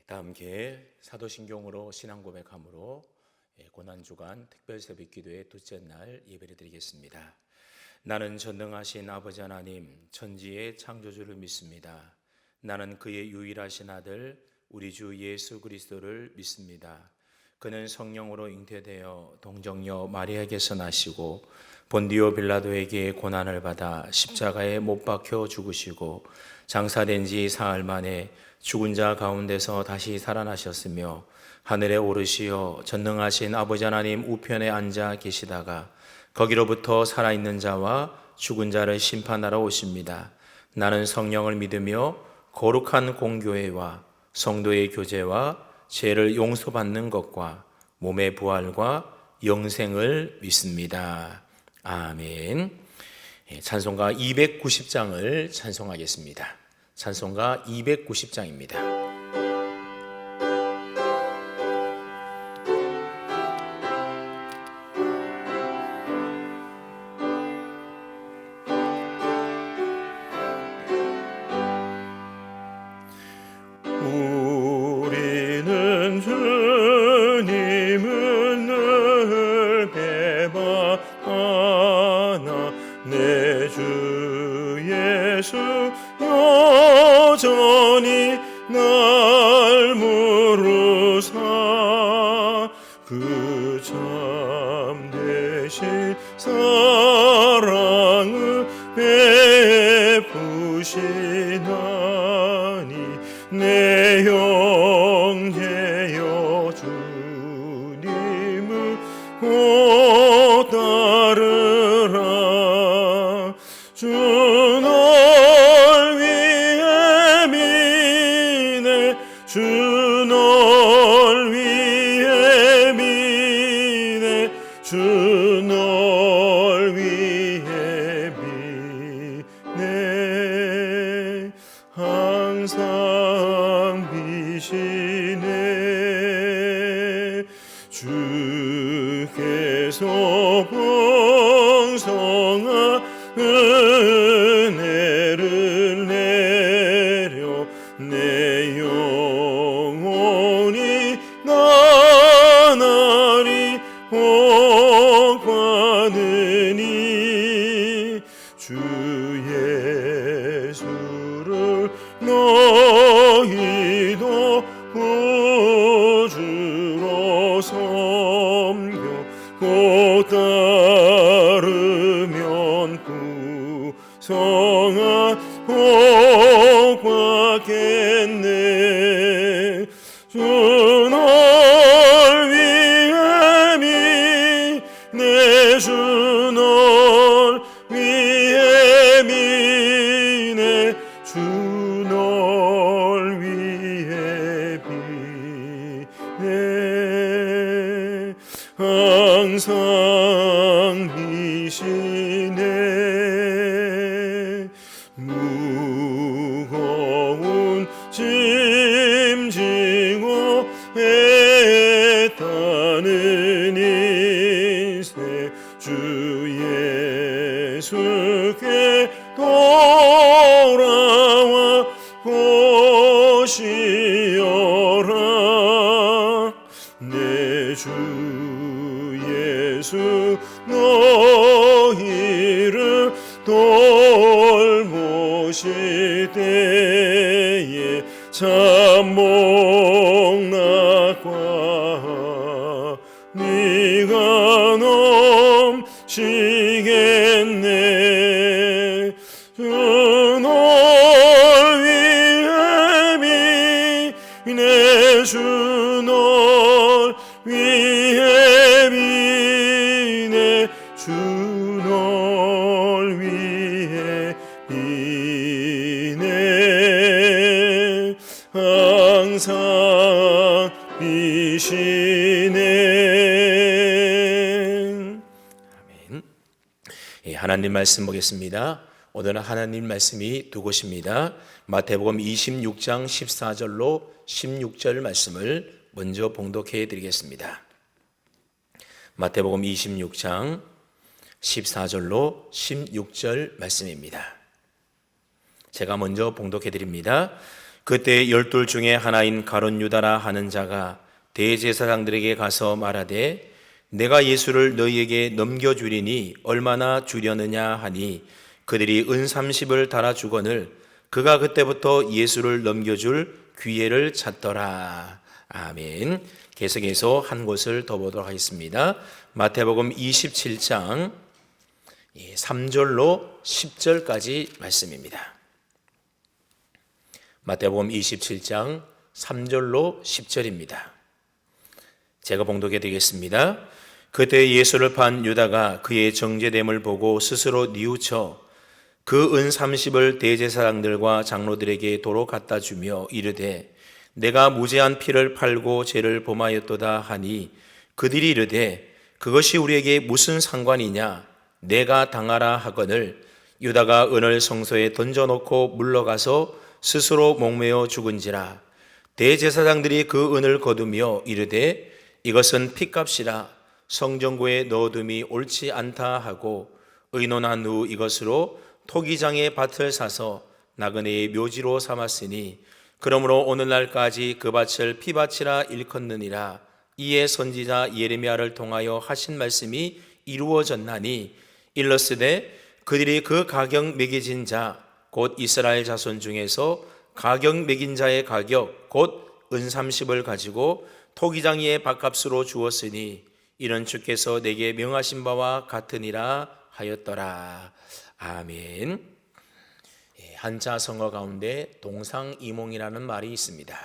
다 함께 사도신경으로 신앙 고백함으로 고난주간 특별 새벽 기도의 둘째 날 예배를 드리겠습니다. 나는 전능하신 아버지 하나님 천지의 창조주를 믿습니다. 나는 그의 유일하신 아들 우리 주 예수 그리스도를 믿습니다. 그는 성령으로 잉태되어 동정녀 마리아에게서 나시고 본디오 빌라도에게 고난을 받아 십자가에 못 박혀 죽으시고 장사된 지 사흘 만에 죽은 자 가운데서 다시 살아나셨으며 하늘에 오르시어 전능하신 아버지 하나님 우편에 앉아 계시다가 거기로부터 살아있는 자와 죽은 자를 심판하러 오십니다. 나는 성령을 믿으며 거룩한 공교회와 성도의 교제와 죄를 용서받는 것과 몸의 부활과 영생을 믿습니다. 아멘. 찬송가 290장을 찬송하겠습니다. 찬송가 290장입니다. 우리는 주님을 늘 배반하나 내 주 예수 여전히 날 부르사 그 참되신 사랑을 베푸시나니 내 형제여 주님을 곧 따르라. 주 널 위해 미네 주 널 위해 미네 주 널 위해 미네 항상 비시네 주께서 풍성한 은혜를 내려 내 영혼이 나날이 복받으니 주 예수를 너희도 구주로 섬겨 곧 따르면 구성한 복 받겠네. 주 널 위해 미네 주 널 위해 미네 주 널 위해 미네 항상 비시네 무거운 짐 지고 애타는 인생 주 예수께 돌아와 보시어라. 내 주 예수 너희를 돌보실 때에 참복락과 네가 넘치겠네. 주 널 위해 미네 주 널 위해 미네 주 널 위해 미네 항상 비시네. 아멘. 하나님 말씀 보겠습니다. 오늘은 하나님 말씀이 두 곳입니다. 마태복음 26장 14절로 16절 말씀을 먼저 봉독해 드리겠습니다. 마태복음 26장 14절로 16절 말씀입니다. 제가 먼저 봉독해 드립니다. 그때 12 중에 하나인 가룟 유다라 하는 자가 대제사장들에게 가서 말하되 내가 예수를 너희에게 넘겨주리니 얼마나 주려느냐 하니 그들이 은 30을 달아주거늘 그가 그때부터 예수를 넘겨줄 기회를 찾더라. 아멘. 계속해서 한 곳을 더 보도록 하겠습니다. 마태복음 27장 3절로 10절까지 말씀입니다. 마태복음 27장 3절로 10절입니다. 제가 봉독해 드리겠습니다. 그때 예수를 판 유다가 그의 정죄됨을 보고 스스로 뉘우쳐 그 은 30을 대제사장들과 장로들에게 도로 갖다 주며 이르되 내가 무죄한 피를 팔고 죄를 범하였도다 하니 그들이 이르되 그것이 우리에게 무슨 상관이냐 내가 당하라 하거늘 유다가 은을 성소에 던져놓고 물러가서 스스로 목매어 죽은지라. 대제사장들이 그 은을 거두며 이르되 이것은 핏값이라 성전구에 넣어둠이 옳지 않다 하고 의논한 후 이것으로 토기장의 밭을 사서 나그네의 묘지로 삼았으니 그러므로 오늘날까지 그 밭을 피밭이라 일컫느니라. 이에 선지자 예레미야를 통하여 하신 말씀이 이루어졌나니 일러스되 그들이 그 가격 매겨진 자 곧 이스라엘 자손 중에서 가격 매긴 자의 가격 곧 은 30을 가지고 토기장이의 밭값으로 주었으니 이는 주께서 내게 명하신 바와 같으니라 하였더라. 아멘. 한자 성어 가운데 동상이몽이라는 말이 있습니다.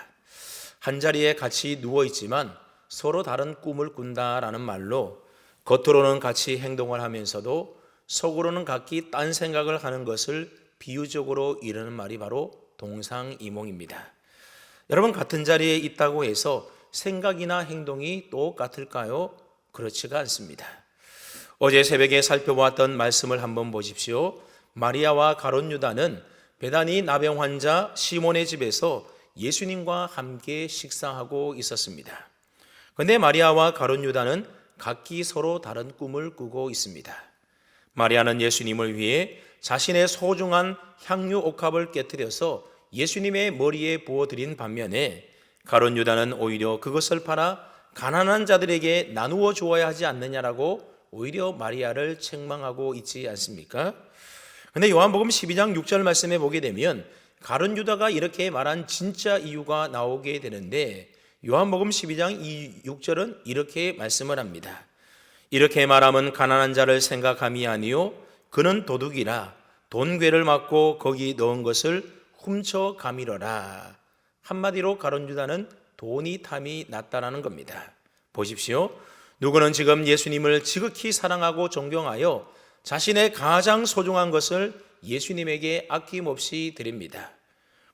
한자리에 같이 누워 있지만 서로 다른 꿈을 꾼다라는 말로 겉으로는 같이 행동을 하면서도 속으로는 각기 딴 생각을 하는 것을 비유적으로 이르는 말이 바로 동상이몽입니다. 여러분, 같은 자리에 있다고 해서 생각이나 행동이 똑같을까요? 그렇지가 않습니다. 어제 새벽에 살펴보았던 말씀을 한번 보십시오. 마리아와 가룟 유다는 베다니 나병 환자 시몬의 집에서 예수님과 함께 식사하고 있었습니다. 그런데 마리아와 가룟 유다는 각기 서로 다른 꿈을 꾸고 있습니다. 마리아는 예수님을 위해 자신의 소중한 향유 옥합을 깨뜨려서 예수님의 머리에 부어드린 반면에 가룟 유다는 오히려 그것을 팔아 가난한 자들에게 나누어 주어야 하지 않느냐라고 오히려 마리아를 책망하고 있지 않습니까? 그런데 요한복음 12장 6절 말씀에 보게 되면 가룟 유다가 이렇게 말한 진짜 이유가 나오게 되는데 요한복음 12장 6절은 이렇게 말씀을 합니다. 이렇게 말하면 가난한 자를 생각함이 아니요 그는 도둑이라 돈괴를 맞고 거기 넣은 것을 훔쳐 가미러라. 한마디로 가룟 유다는 돈이 탐이 났다라는 겁니다. 보십시오. 누구는 지금 예수님을 지극히 사랑하고 존경하여 자신의 가장 소중한 것을 예수님에게 아낌없이 드립니다.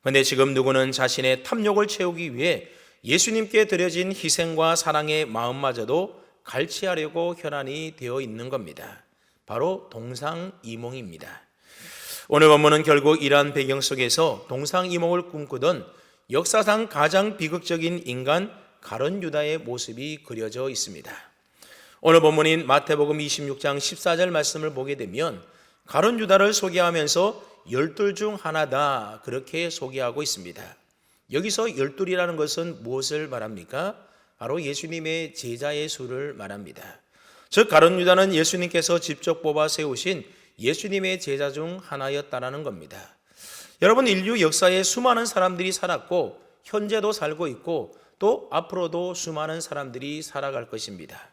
그런데 지금 누구는 자신의 탐욕을 채우기 위해 예수님께 드려진 희생과 사랑의 마음마저도 갈취하려고 혈안이 되어 있는 겁니다. 바로 동상이몽입니다. 오늘 본문은 결국 이러한 배경 속에서 동상이몽을 꿈꾸던 역사상 가장 비극적인 인간 가룟 유다의 모습이 그려져 있습니다. 오늘 본문인 마태복음 26장 14절 말씀을 보게 되면 가룟 유다를 소개하면서 12 중 하나다 그렇게 소개하고 있습니다. 여기서 12이라는 것은 무엇을 말합니까? 바로 예수님의 제자의 수를 말합니다. 즉 가룟 유다는 예수님께서 직접 뽑아 세우신 예수님의 제자 중 하나였다라는 겁니다. 여러분, 인류 역사에 수많은 사람들이 살았고 현재도 살고 있고 또 앞으로도 수많은 사람들이 살아갈 것입니다.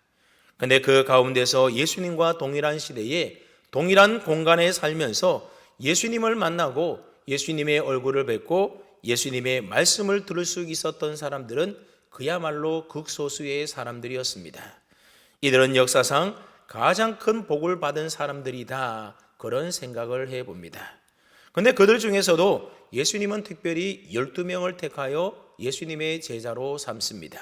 그런데 그 가운데서 예수님과 동일한 시대에 동일한 공간에 살면서 예수님을 만나고 예수님의 얼굴을 뵙고 예수님의 말씀을 들을 수 있었던 사람들은 그야말로 극소수의 사람들이었습니다. 이들은 역사상 가장 큰 복을 받은 사람들이다 그런 생각을 해봅니다. 그런데 그들 중에서도 예수님은 특별히 12명을 택하여 예수님의 제자로 삼습니다.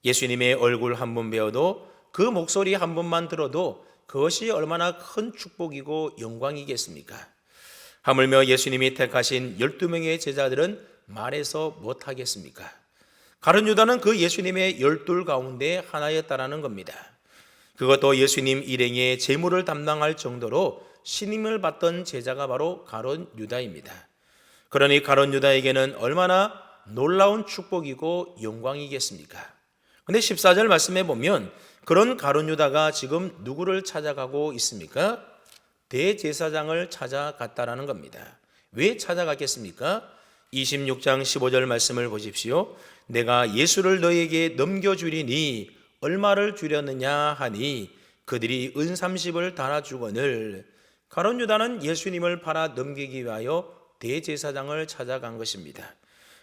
예수님의 얼굴 한 번 배워도 그 목소리 한 번만 들어도 그것이 얼마나 큰 축복이고 영광이겠습니까? 하물며 예수님이 택하신 12명의 제자들은 말해서 못하겠습니까? 가룟 유다는 그 예수님의 12 가운데 하나였다라는 겁니다. 그것도 예수님 일행의 재물을 담당할 정도로 신임을 받던 제자가 바로 가룟 유다입니다. 그러니 가룟 유다에게는 얼마나 놀라운 축복이고 영광이겠습니까? 근데 14절 말씀해 보면 그런 가룟 유다가 지금 누구를 찾아가고 있습니까? 대제사장을 찾아갔다라는 겁니다. 왜 찾아갔겠습니까? 26장 15절 말씀을 보십시오. 내가 예수를 너에게 넘겨주리니 얼마를 주려느냐 하니 그들이 은 30을 달아주거늘. 가룟 유다는 예수님을 팔아 넘기기 위하여 대제사장을 찾아간 것입니다.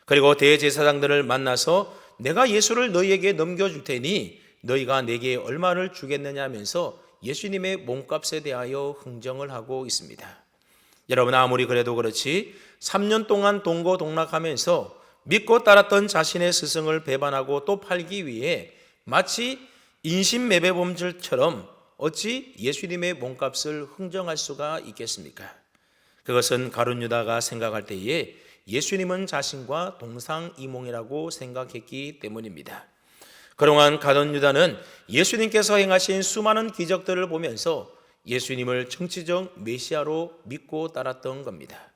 그리고 대제사장들을 만나서 내가 예수를 너희에게 넘겨줄 테니 너희가 내게 얼마를 주겠느냐 하면서 예수님의 몸값에 대하여 흥정을 하고 있습니다. 여러분, 아무리 그래도 그렇지 3년 동안 동고동락하면서 믿고 따랐던 자신의 스승을 배반하고 또 팔기 위해 마치 인신매매범들처럼 어찌 예수님의 몸값을 흥정할 수가 있겠습니까? 그것은 가룟 유다가 생각할 때에 예수님은 자신과 동상이몽이라고 생각했기 때문입니다. 그동안 가룟 유다는 예수님께서 행하신 수많은 기적들을 보면서 예수님을 정치적 메시아로 믿고 따랐던 겁니다.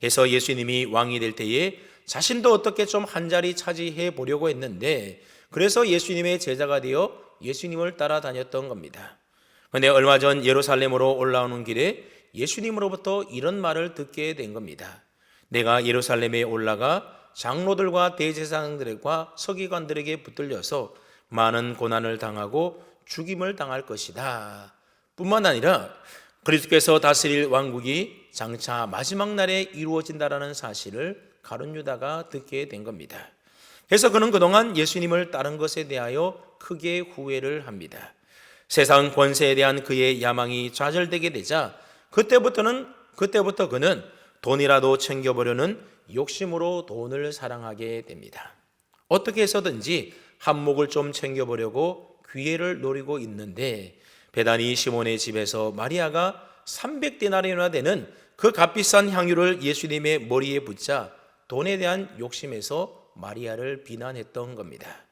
그래서 예수님이 왕이 될 때에 자신도 어떻게 좀 한 자리 차지해 보려고 했는데, 그래서 예수님의 제자가 되어 예수님을 따라다녔던 겁니다. 그런데 얼마 전 예루살렘으로 올라오는 길에 예수님으로부터 이런 말을 듣게 된 겁니다. 내가 예루살렘에 올라가 장로들과 대제사장들과 서기관들에게 붙들려서 많은 고난을 당하고 죽임을 당할 것이다. 뿐만 아니라 그리스도께서 다스릴 왕국이 장차 마지막 날에 이루어진다라는 사실을 가룟 유다가 듣게 된 겁니다. 그래서 그는 그동안 예수님을 따른 것에 대하여 크게 후회를 합니다. 세상 권세에 대한 그의 야망이 좌절되게 되자 그때부터 그는 돈이라도 챙겨보려는 욕심으로 돈을 사랑하게 됩니다. 어떻게 해서든지 한몫을 좀 챙겨보려고 기회를 노리고 있는데, 베다니 시몬의 집에서 마리아가 300데나리온이나 되는 그 값비싼 향유를 예수님의 머리에 붓자 돈에 대한 욕심에서 마리아를 비난했던 겁니다.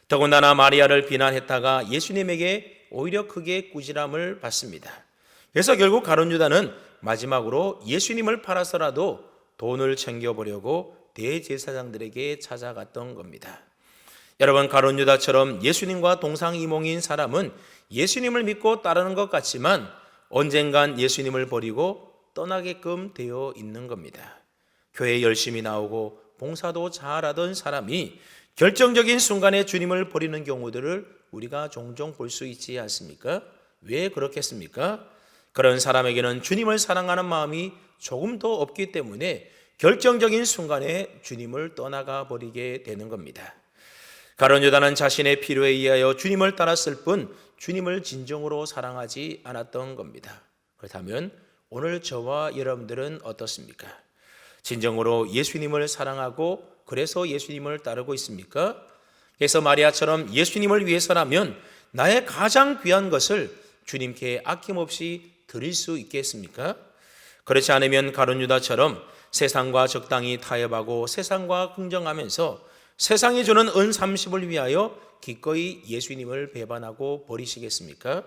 더군다나 마리아를 비난했다가 예수님에게 오히려 크게 꾸지람을 받습니다. 그래서 결국 가룟 유다는 마지막으로 예수님을 팔아서라도 돈을 챙겨보려고 대제사장들에게 찾아갔던 겁니다. 여러분, 가룟 유다처럼 예수님과 동상이몽인 사람은 예수님을 믿고 따르는 것 같지만 언젠간 예수님을 버리고 떠나게끔 되어 있는 겁니다. 교회 열심히 나오고 봉사도 잘하던 사람이 결정적인 순간에 주님을 버리는 경우들을 우리가 종종 볼 수 있지 않습니까? 왜 그렇겠습니까? 그런 사람에게는 주님을 사랑하는 마음이 조금도 없기 때문에 결정적인 순간에 주님을 떠나가 버리게 되는 겁니다. 가룟 유다는 자신의 필요에 의하여 주님을 따랐을 뿐 주님을 진정으로 사랑하지 않았던 겁니다. 그렇다면 오늘 저와 여러분들은 어떻습니까? 진정으로 예수님을 사랑하고 그래서 예수님을 따르고 있습니까? 그래서 마리아처럼 예수님을 위해서라면 나의 가장 귀한 것을 주님께 아낌없이 드릴 수 있겠습니까? 그렇지 않으면 가룟 유다처럼 세상과 적당히 타협하고 세상과 흥정하면서 세상이 주는 은 30을 위하여 기꺼이 예수님을 배반하고 버리시겠습니까?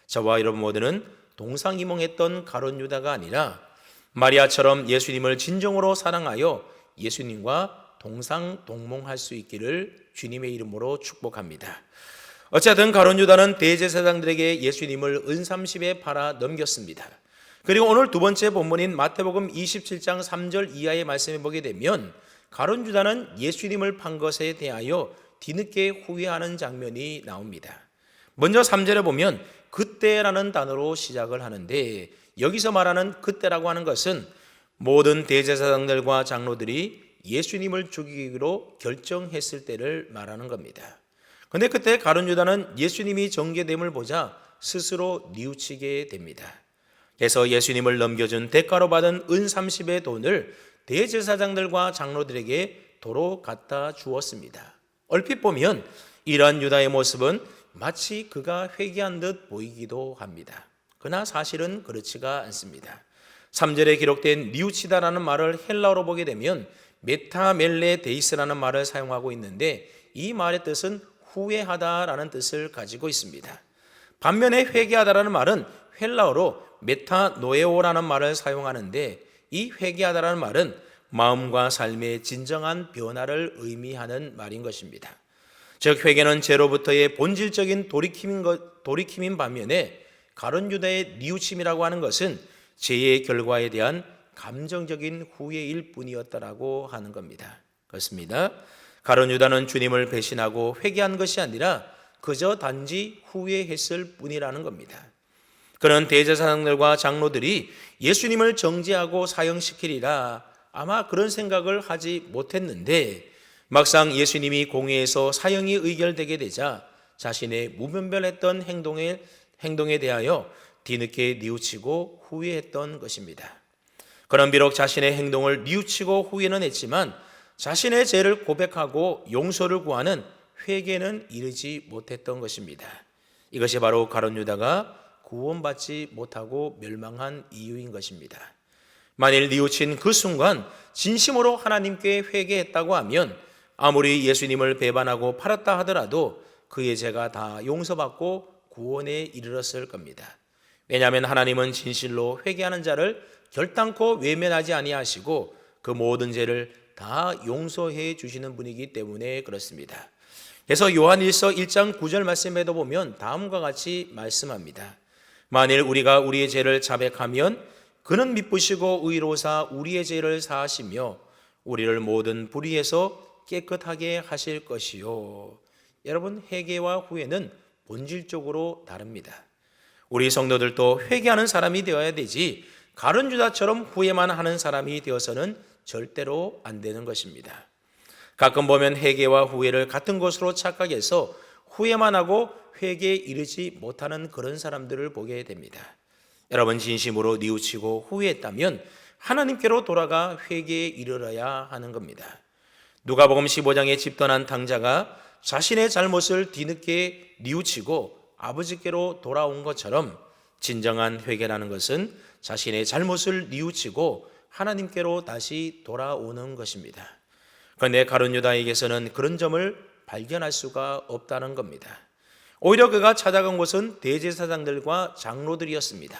저와 여러분 모두는 동상이몽했던 가룟 유다가 아니라 마리아처럼 예수님을 진정으로 사랑하여 예수님과 동상동몽할 수 있기를 주님의 이름으로 축복합니다. 어쨌든 가룟 유다는 대제사장들에게 예수님을 은 30에 팔아 넘겼습니다. 그리고 오늘 두 번째 본문인 마태복음 27장 3절 이하의 말씀에 보게 되면 가룟 유다는 예수님을 판 것에 대하여 뒤늦게 후회하는 장면이 나옵니다. 먼저 3절에 보면 그때라는 단어로 시작을 하는데, 여기서 말하는 그때라고 하는 것은 모든 대제사장들과 장로들이 예수님을 죽이기로 결정했을 때를 말하는 겁니다. 그런데 그때 가룟 유다는 예수님이 정죄됨을 보자 스스로 뉘우치게 됩니다. 그래서 예수님을 넘겨준 대가로 받은 은 30의 돈을 대제사장들과 장로들에게 도로 갖다 주었습니다. 얼핏 보면 이러한 유다의 모습은 마치 그가 회개한 듯 보이기도 합니다. 그러나 사실은 그렇지가 않습니다. 3절에 기록된 뉘우치다라는 말을 헬라어로 보게 되면 메타멜레데이스라는 말을 사용하고 있는데, 이 말의 뜻은 후회하다라는 뜻을 가지고 있습니다. 반면에 회개하다라는 말은 헬라어로 메타노에오라는 말을 사용하는데, 이 회개하다라는 말은 마음과 삶의 진정한 변화를 의미하는 말인 것입니다. 즉 회개는 죄로부터의 본질적인 돌이킴인 반면에 가룟 유다의 뉘우침이라고 하는 것은 죄의 결과에 대한 감정적인 후회일 뿐이었다라고 하는 겁니다. 그렇습니다. 가룟 유다는 주님을 배신하고 회개한 것이 아니라 그저 단지 후회했을 뿐이라는 겁니다. 그런 대제사장들과 장로들이 예수님을 정죄하고 사형시키리라 아마 그런 생각을 하지 못했는데 막상 예수님이 공회에서 사형이 의결되게 되자 자신의 무분별했던 행동에 대하여 뒤늦게 뉘우치고 후회했던 것입니다. 그는 비록 자신의 행동을 뉘우치고 후회는 했지만 자신의 죄를 고백하고 용서를 구하는 회개는 이르지 못했던 것입니다. 이것이 바로 가룟 유다가 구원받지 못하고 멸망한 이유인 것입니다. 만일 뉘우친 그 순간 진심으로 하나님께 회개했다고 하면 아무리 예수님을 배반하고 팔았다 하더라도 그의 죄가 다 용서받고 구원에 이르렀을 겁니다. 왜냐하면 하나님은 진실로 회개하는 자를 결단코 외면하지 아니하시고 그 모든 죄를 다 용서해 주시는 분이기 때문에 그렇습니다. 그래서 요한일서 1장 9절 말씀에도 보면 다음과 같이 말씀합니다. 만일 우리가 우리의 죄를 자백하면 그는 미쁘시고 의로사 우리의 죄를 사하시며 우리를 모든 불의에서 깨끗하게 하실 것이요. 여러분, 회개와 후회는 본질적으로 다릅니다. 우리 성도들도 회개하는 사람이 되어야 되지 가룟 유다처럼 후회만 하는 사람이 되어서는 절대로 안 되는 것입니다. 가끔 보면 회개와 후회를 같은 것으로 착각해서 후회만 하고 회개에 이르지 못하는 그런 사람들을 보게 됩니다. 여러분, 진심으로 뉘우치고 후회했다면 하나님께로 돌아가 회개에 이르러야 하는 겁니다. 누가복음 15장에 집던한 당자가 자신의 잘못을 뒤늦게 뉘우치고 아버지께로 돌아온 것처럼 진정한 회개라는 것은 자신의 잘못을 뉘우치고 하나님께로 다시 돌아오는 것입니다. 그런데 가룟 유다에게서는 그런 점을 발견할 수가 없다는 겁니다. 오히려 그가 찾아간 곳은 대제사장들과 장로들이었습니다.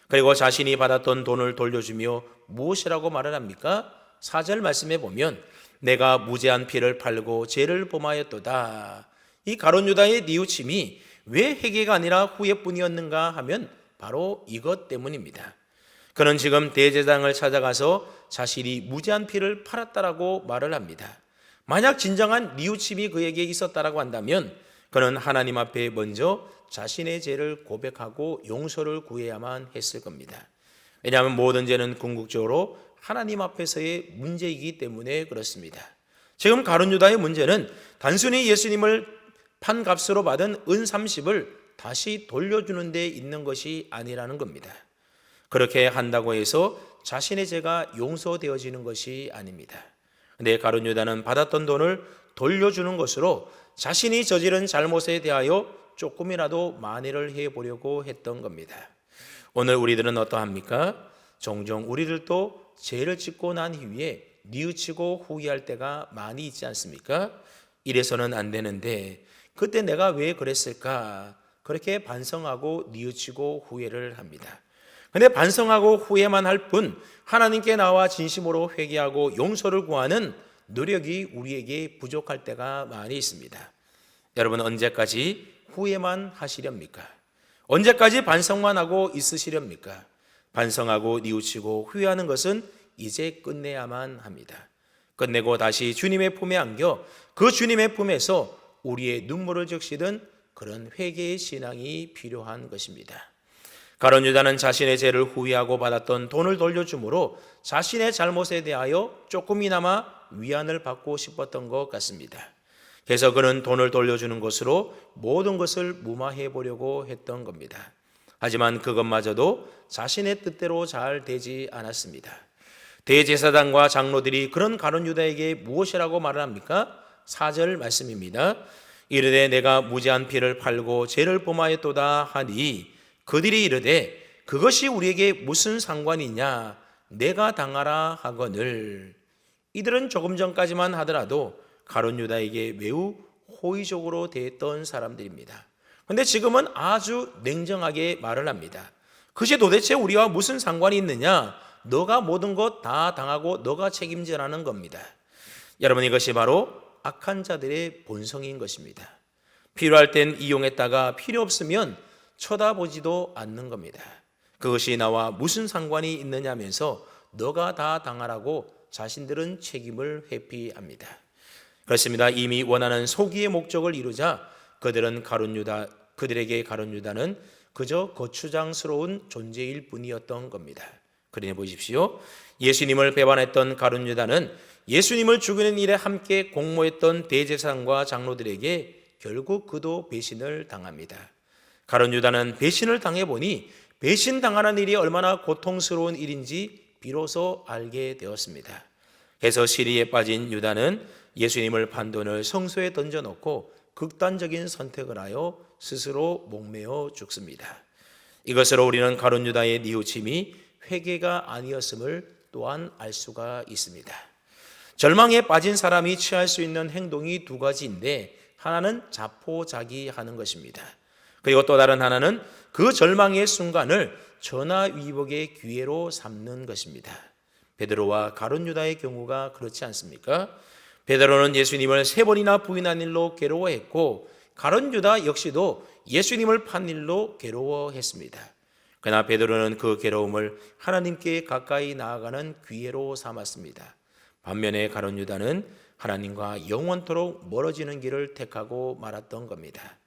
그리고 자신이 받았던 돈을 돌려주며 무엇이라고 말을 합니까? 4절 말씀에 보면 내가 무죄한 피를 팔고 죄를 범하였도다. 이 가룟 유다의 뉘우침이 왜 회개가 아니라 후회뿐이었는가 하면 바로 이것 때문입니다. 그는 지금 대제사장을 찾아가서 자신이 무죄한 피를 팔았다라고 말을 합니다. 만약 진정한 뉘우침이 그에게 있었다라고 한다면 그는 하나님 앞에 먼저 자신의 죄를 고백하고 용서를 구해야만 했을 겁니다. 왜냐하면 모든 죄는 궁극적으로 하나님 앞에서의 문제이기 때문에 그렇습니다. 지금 가룟 유다의 문제는 단순히 예수님을 판 값으로 받은 은 30을 다시 돌려주는 데 있는 것이 아니라는 겁니다. 그렇게 한다고 해서 자신의 죄가 용서되어지는 것이 아닙니다. 근데 가룟 유다는 받았던 돈을 돌려주는 것으로 자신이 저지른 잘못에 대하여 조금이라도 만회를 해보려고 했던 겁니다. 오늘 우리들은 어떠합니까? 종종 우리들도 죄를 짓고 난 이후에 뉘우치고 후회할 때가 많이 있지 않습니까? 이래서는 안 되는데 그때 내가 왜 그랬을까? 그렇게 반성하고 뉘우치고 후회를 합니다. 근데 반성하고 후회만 할 뿐 하나님께 나와 진심으로 회개하고 용서를 구하는 노력이 우리에게 부족할 때가 많이 있습니다. 여러분, 언제까지 후회만 하시렵니까? 언제까지 반성만 하고 있으시렵니까? 반성하고 뉘우치고 후회하는 것은 이제 끝내야만 합니다. 끝내고 다시 주님의 품에 안겨 그 주님의 품에서 우리의 눈물을 적시던 그런 회개의 신앙이 필요한 것입니다. 가룟 유다는 자신의 죄를 후회하고 받았던 돈을 돌려주므로 자신의 잘못에 대하여 조금이나마 위안을 받고 싶었던 것 같습니다. 그래서 그는 돈을 돌려주는 것으로 모든 것을 무마해 보려고 했던 겁니다. 하지만 그것마저도 자신의 뜻대로 잘 되지 않았습니다. 대제사장과 장로들이 그런 가룟 유다에게 무엇이라고 말을 합니까? 4절 말씀입니다. 이르되 내가 무죄한 피를 팔고 죄를 범하였도다 하니 그들이 이르되 그것이 우리에게 무슨 상관이냐 내가 당하라 하거늘. 이들은 조금 전까지만 하더라도 가룟 유다에게 매우 호의적으로 대했던 사람들입니다. 그런데 지금은 아주 냉정하게 말을 합니다. 그것이 도대체 우리와 무슨 상관이 있느냐? 너가 모든 것 다 당하고 너가 책임지라는 겁니다. 여러분, 이것이 바로 악한 자들의 본성인 것입니다. 필요할 땐 이용했다가 필요 없으면 쳐다보지도 않는 겁니다. 그것이 나와 무슨 상관이 있느냐면서 너가 다 당하라고 자신들은 책임을 회피합니다. 그렇습니다. 이미 원하는 소기의 목적을 이루자 그들에게 가룟 유다는 그저 거추장스러운 존재일 뿐이었던 겁니다. 그러니 보십시오. 예수님을 배반했던 가룟 유다는 예수님을 죽이는 일에 함께 공모했던 대제사장과 장로들에게 결국 그도 배신을 당합니다. 가룟 유다는 배신을 당해보니 배신당하는 일이 얼마나 고통스러운 일인지 비로소 알게 되었습니다. 그래서 시리에 빠진 유다는 예수님을 판돈을 성소에 던져놓고 극단적인 선택을 하여 스스로 목매어 죽습니다. 이것으로 우리는 가룟 유다의 뉘우침이 회개가 아니었음을 또한 알 수가 있습니다. 절망에 빠진 사람이 취할 수 있는 행동이 두 가지인데, 하나는 자포자기하는 것입니다. 그리고 또 다른 하나는 그 절망의 순간을 전화위복의 기회로 삼는 것입니다. 베드로와 가룟 유다의 경우가 그렇지 않습니까? 베드로는 예수님을 3번이나 부인한 일로 괴로워했고, 가룟 유다 역시도 예수님을 판 일로 괴로워했습니다. 그러나 베드로는 그 괴로움을 하나님께 가까이 나아가는 기회로 삼았습니다. 반면에 가룟 유다는 하나님과 영원토록 멀어지는 길을 택하고 말았던 겁니다.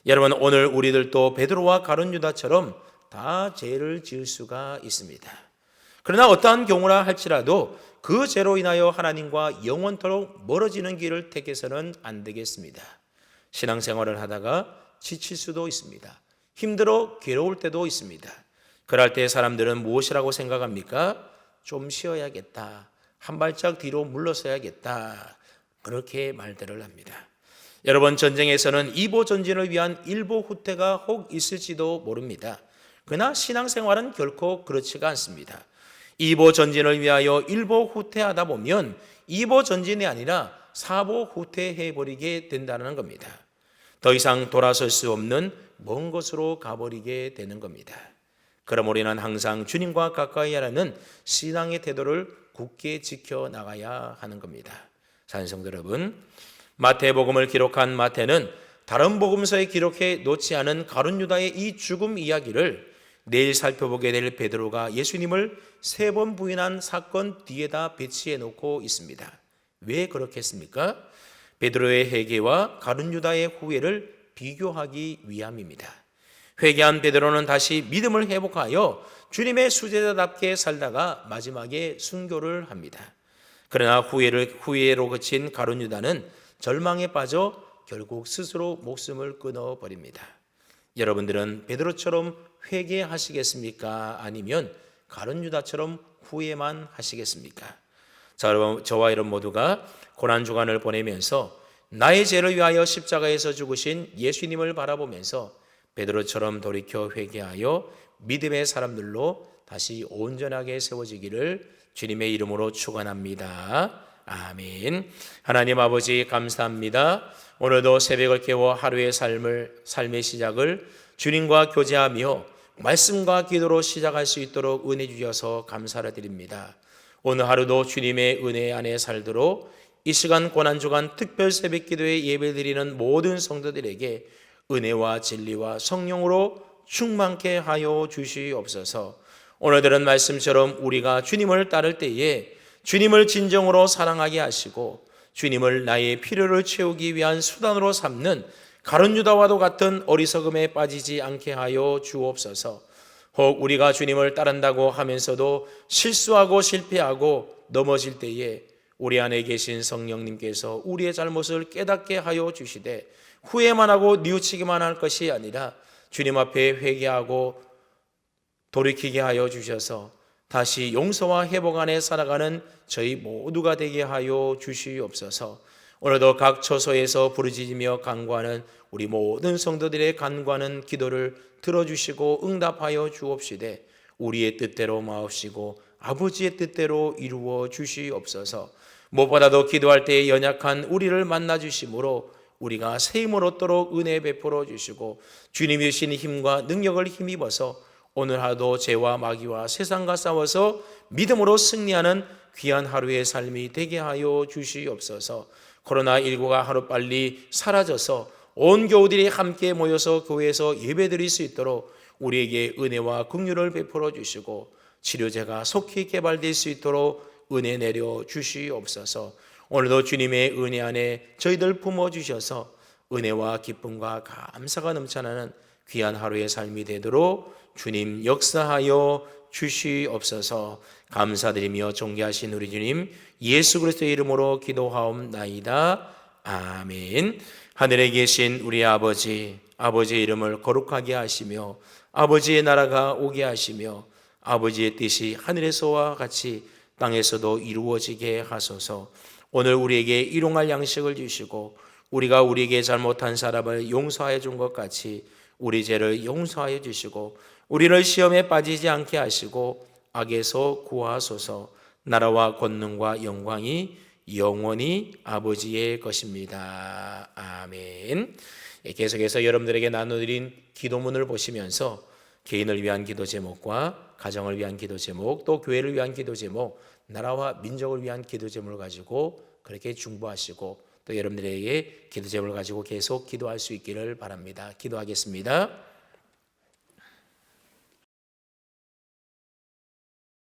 여러분, 오늘 우리들도 베드로와 가룟 유다처럼 다 죄를 지을 수가 있습니다. 그러나 어떠한 경우라 할지라도 그 죄로 인하여 하나님과 영원토록 멀어지는 길을 택해서는 안 되겠습니다. 신앙생활을 하다가 지칠 수도 있습니다. 힘들어 괴로울 때도 있습니다. 그럴 때 사람들은 무엇이라고 생각합니까? 좀 쉬어야겠다, 한 발짝 뒤로 물러서야겠다, 그렇게 말들을 합니다. 여러분, 전쟁에서는 이보 전진을 위한 일보 후퇴가 혹 있을지도 모릅니다. 그러나 신앙생활은 결코 그렇지가 않습니다. 이보 전진을 위하여 일보 후퇴하다 보면 이보 전진이 아니라 사보 후퇴해버리게 된다는 겁니다. 더 이상 돌아설 수 없는 먼 곳으로 가버리게 되는 겁니다. 그럼 우리는 항상 주님과 가까이 하라는 신앙의 태도를 굳게 지켜나가야 하는 겁니다. 산성도 여러분, 마태복음을 기록한 마태는 다른 복음서에 기록해 놓지 않은 가룟 유다의 이 죽음 이야기를 내일 살펴보게 될 베드로가 예수님을 3번 부인한 사건 뒤에다 배치해 놓고 있습니다. 왜 그렇겠습니까? 베드로의 회개와 가룟 유다의 후회를 비교하기 위함입니다. 회개한 베드로는 다시 믿음을 회복하여 주님의 수제자답게 살다가 마지막에 순교를 합니다. 그러나 후회로 그친 가룟 유다는 절망에 빠져 결국 스스로 목숨을 끊어버립니다. 여러분들은 베드로처럼 회개하시겠습니까? 아니면 가룟 유다처럼 후회만 하시겠습니까? 자, 여러분, 저와 여러분 모두가 고난주간을 보내면서 나의 죄를 위하여 십자가에서 죽으신 예수님을 바라보면서 베드로처럼 돌이켜 회개하여 믿음의 사람들로 다시 온전하게 세워지기를 주님의 이름으로 축원합니다. 아멘. 하나님 아버지, 감사합니다. 오늘도 새벽을 깨워 하루의 삶의 시작을 주님과 교제하며 말씀과 기도로 시작할 수 있도록 은혜 주셔서 감사를 드립니다. 오늘 하루도 주님의 은혜 안에 살도록 이 시간 고난주간 특별 새벽 기도에 예배 드리는 모든 성도들에게 은혜와 진리와 성령으로 충만케 하여 주시옵소서. 오늘 들은 말씀처럼 우리가 주님을 따를 때에 주님을 진정으로 사랑하게 하시고 주님을 나의 필요를 채우기 위한 수단으로 삼는 가룟 유다와도 같은 어리석음에 빠지지 않게 하여 주옵소서. 혹 우리가 주님을 따른다고 하면서도 실수하고 실패하고 넘어질 때에 우리 안에 계신 성령님께서 우리의 잘못을 깨닫게 하여 주시되 후회만 하고 뉘우치기만 할 것이 아니라 주님 앞에 회개하고 돌이키게 하여 주셔서 다시 용서와 회복 안에 살아가는 저희 모두가 되게 하여 주시옵소서. 오늘도 각 처소에서 부르짖으며 간구하는 우리 모든 성도들의 간구하는 기도를 들어주시고 응답하여 주옵시되 우리의 뜻대로 마옵시고 아버지의 뜻대로 이루어 주시옵소서. 무엇보다도 기도할 때에 연약한 우리를 만나 주심으로 우리가 새 힘을 얻도록 은혜 베풀어 주시고 주님이 주신 힘과 능력을 힘입어서 오늘 하루도 죄와 마귀와 세상과 싸워서 믿음으로 승리하는 귀한 하루의 삶이 되게 하여 주시옵소서. 코로나19가 하루빨리 사라져서 온 교우들이 함께 모여서 교회에서 예배드릴 수 있도록 우리에게 은혜와 긍휼을 베풀어 주시고 치료제가 속히 개발될 수 있도록 은혜 내려 주시옵소서. 오늘도 주님의 은혜 안에 저희들 품어주셔서 은혜와 기쁨과 감사가 넘쳐나는 귀한 하루의 삶이 되도록 주님 역사하여 주시옵소서. 감사드리며 존귀하신 우리 주님 예수 그리스도의 이름으로 기도하옵나이다. 아멘. 하늘에 계신 우리 아버지, 아버지의 이름을 거룩하게 하시며 아버지의 나라가 오게 하시며 아버지의 뜻이 하늘에서와 같이 땅에서도 이루어지게 하소서. 오늘 우리에게 일용할 양식을 주시고 우리가 우리에게 잘못한 사람을 용서하여 준 것 같이 우리 죄를 용서하여 주시고 우리를 시험에 빠지지 않게 하시고 악에서 구하소서. 나라와 권능과 영광이 영원히 아버지의 것입니다. 아멘. 계속해서 여러분들에게 나눠드린 기도문을 보시면서 개인을 위한 기도 제목과 가정을 위한 기도 제목, 또 교회를 위한 기도 제목, 나라와 민족을 위한 기도 제목을 가지고 그렇게 중보하시고 또 여러분들에게 기도 제목을 가지고 계속 기도할 수 있기를 바랍니다. 기도하겠습니다.